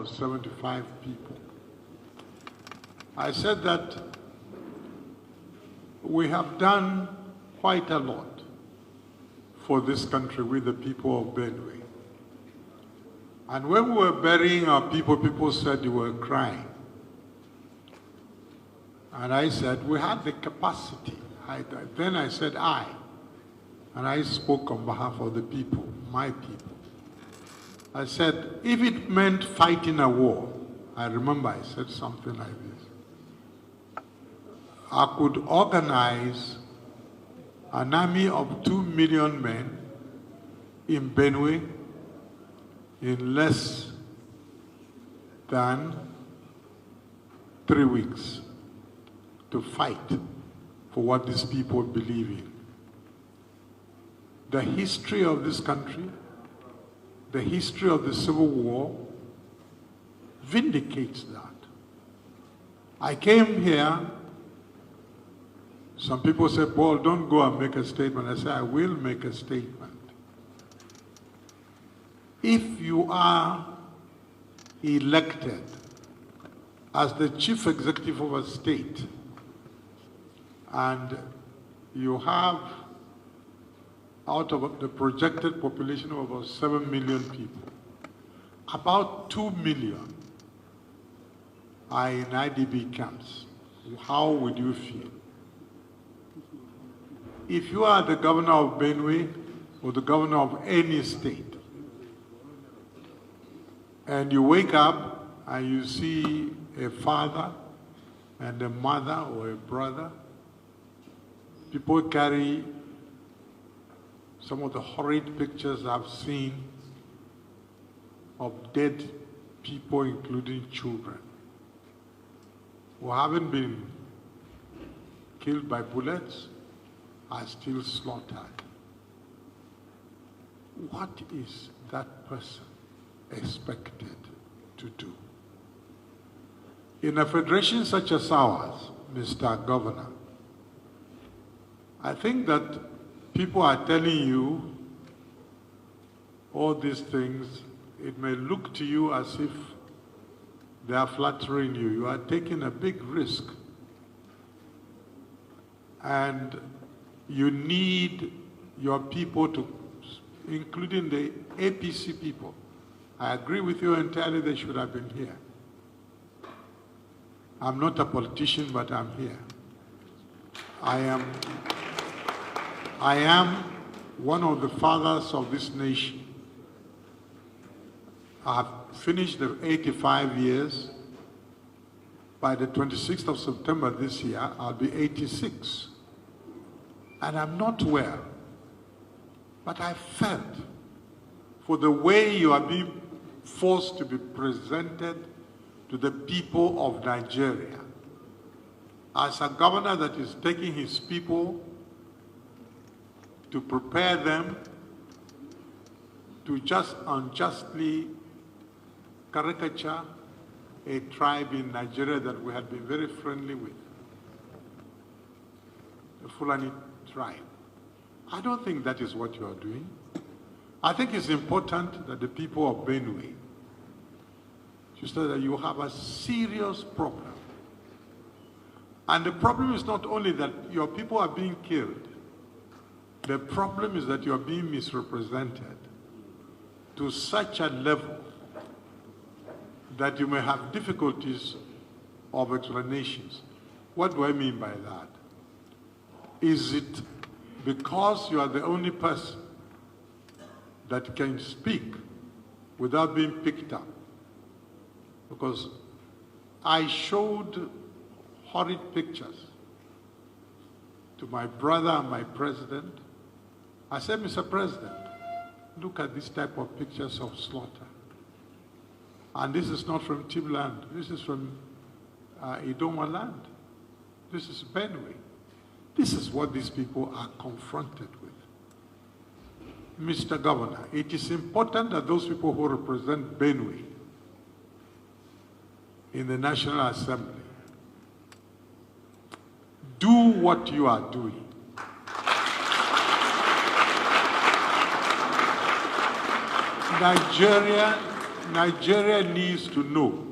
75 people. I said that we have done quite a lot for this country with the people of Benue. And when we were burying our people, people said you were crying. And I said, we had the capacity. Then I said, and I spoke on behalf of the people, my people. I said, if it meant fighting a war, I remember I said something like this, I could organize an army of 2 million men in Benue in less than 3 weeks to fight for what these people believe in. The history of this country, the history of the Civil War vindicates that. I came here, some people say, Paul, don't go and make a statement. I say, I will make a statement. If you are elected as the chief executive of a state and you have out of the projected population of about 7 million people, about 2 million are in IDP camps. How would you feel? If you are the governor of Benue or the governor of any state, and you wake up and you see a father and a mother or a brother, people carry some of the horrid pictures I've seen of dead people, including children, who haven't been killed by bullets, are still slaughtered. What is that person expected to do? In a federation such as ours, Mr. Governor, I think that people are telling you all these things. It may look to you as if they are flattering you. You are taking a big risk. And you need your people to, including the APC people. I agree with you entirely, they should have been here. I'm not a politician, but I'm here. I am one of the fathers of this nation. I have finished the 85 years. By the 26th of September this year, I'll be 86. And I'm not well. But I felt for the way you are being forced to be presented to the people of Nigeria. As a governor that is taking his people to prepare them to just unjustly caricature a tribe in Nigeria that we had been very friendly with, the Fulani tribe. I don't think that is what you are doing. I think it's important that the people of Benue, just that you have a serious problem. And the problem is not only that your people are being killed, the problem is that you are being misrepresented to such a level that you may have difficulties of explanations. What do I mean by that? Is it because you are the only person that can speak without being picked up? Because I showed horrid pictures to my brother and my president. I said, Mr. President, look at this type of pictures of slaughter. And this is not from Timland. This is from Idoma land. This is Benue. This is what these people are confronted with. Mr. Governor, it is important that those people who represent Benue in the National Assembly do what you are doing. Nigeria needs to know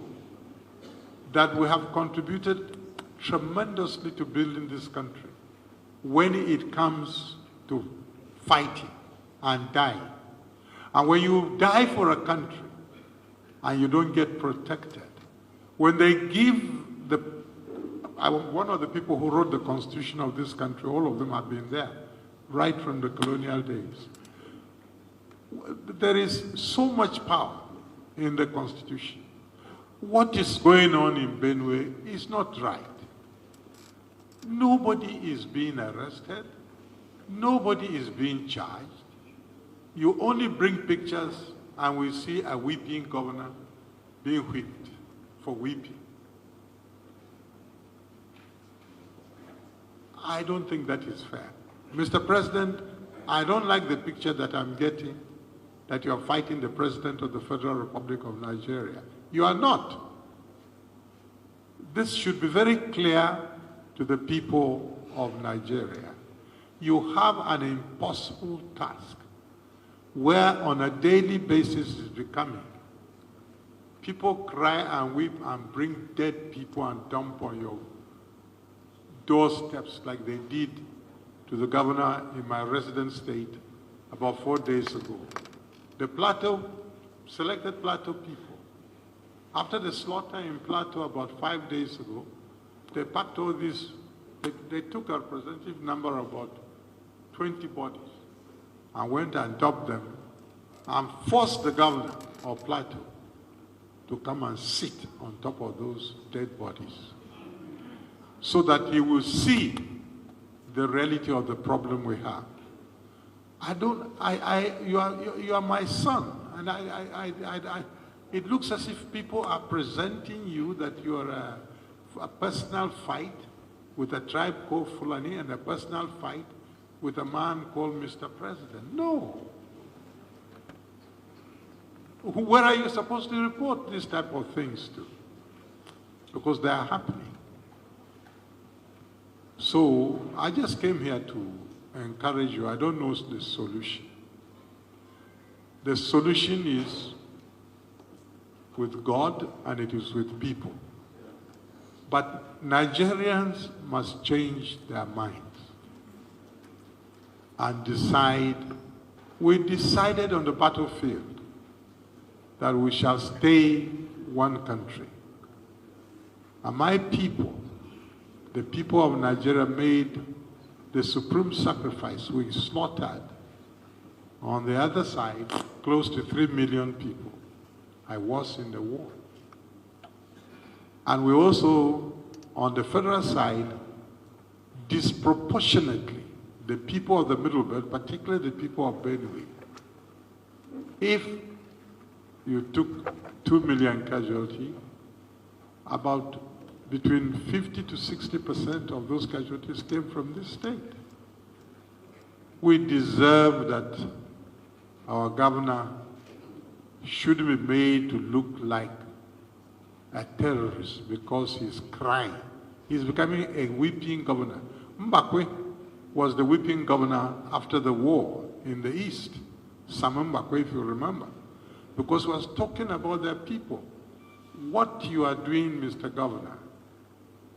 that we have contributed tremendously to building this country when it comes to fighting and dying. And when you die for a country and you don't get protected, when they give one of the people who wrote the constitution of this country, all of them have been there, right from the colonial days. There is so much power in the constitution. What is going on in Benue is not right. Nobody is being arrested. Nobody is being charged. You only bring pictures and we see a weeping governor being whipped for weeping. I don't think that is fair. Mr. President, I don't like the picture that I'm getting that you are fighting the President of the Federal Republic of Nigeria. You are not. This should be very clear to the people of Nigeria. You have an impossible task where on a daily basis is becoming. People cry and weep and bring dead people and dump on your doorsteps like they did to the governor in my resident state about 4 days ago. The Plateau, selected Plateau people, after the slaughter in Plateau about 5 days ago, they packed all these, they took a representative number of about 20 bodies and went and dumped them and forced the governor of Plateau to come and sit on top of those dead bodies so that he will see the reality of the problem we have. You are my son, and it looks as if people are presenting you that you are a personal fight with a tribe called Fulani and a personal fight with a man called Mr. President. No. Where are you supposed to report these type of things to? Because they are happening. So I just came here to encourage you. I don't know the solution. The solution is with God and it is with people. But Nigerians must change their minds and decide. We decided on the battlefield that we shall stay one country. And my people, the people of Nigeria, made the supreme sacrifice. We slaughtered on the other side close to 3 million people. I was in the war. And we also, on the federal side, disproportionately, the people of the Middle Belt, particularly the people of Benue, if you took 2 million casualties, about between 50 to 60% of those casualties came from this state. We deserve that our governor should be made to look like a terrorist because he's crying. He's becoming a weeping governor. Mbakwe was the weeping governor after the war in the East. Sam Mbakwe, if you remember. Because he was talking about their people. What you are doing, Mr. Governor,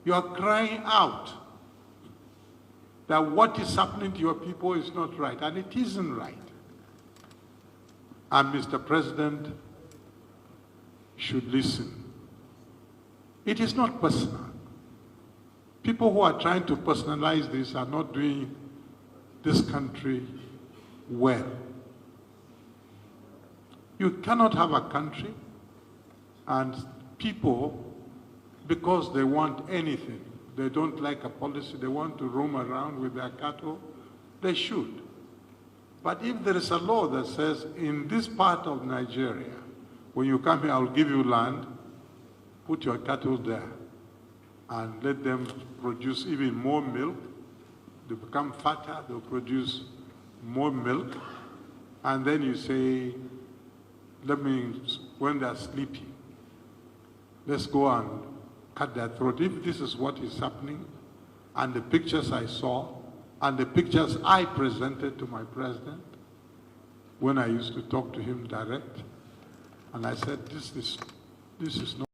you are crying out that what is happening to your people is not right, and it isn't right. And Mr. President should listen. It is not personal. People who are trying to personalize this are not doing this country well. You cannot have a country and people, because they want anything, they don't like a policy, they want to roam around with their cattle, they should. But if there is a law that says, in this part of Nigeria, when you come here, I'll give you land, put your cattle there, and let them produce even more milk, they become fatter, they'll produce more milk, and then you say, when they're sleeping, let's go and cut their throat. If this is what is happening, and the pictures I saw, and the pictures I presented to my president when I used to talk to him direct, And I said, this is not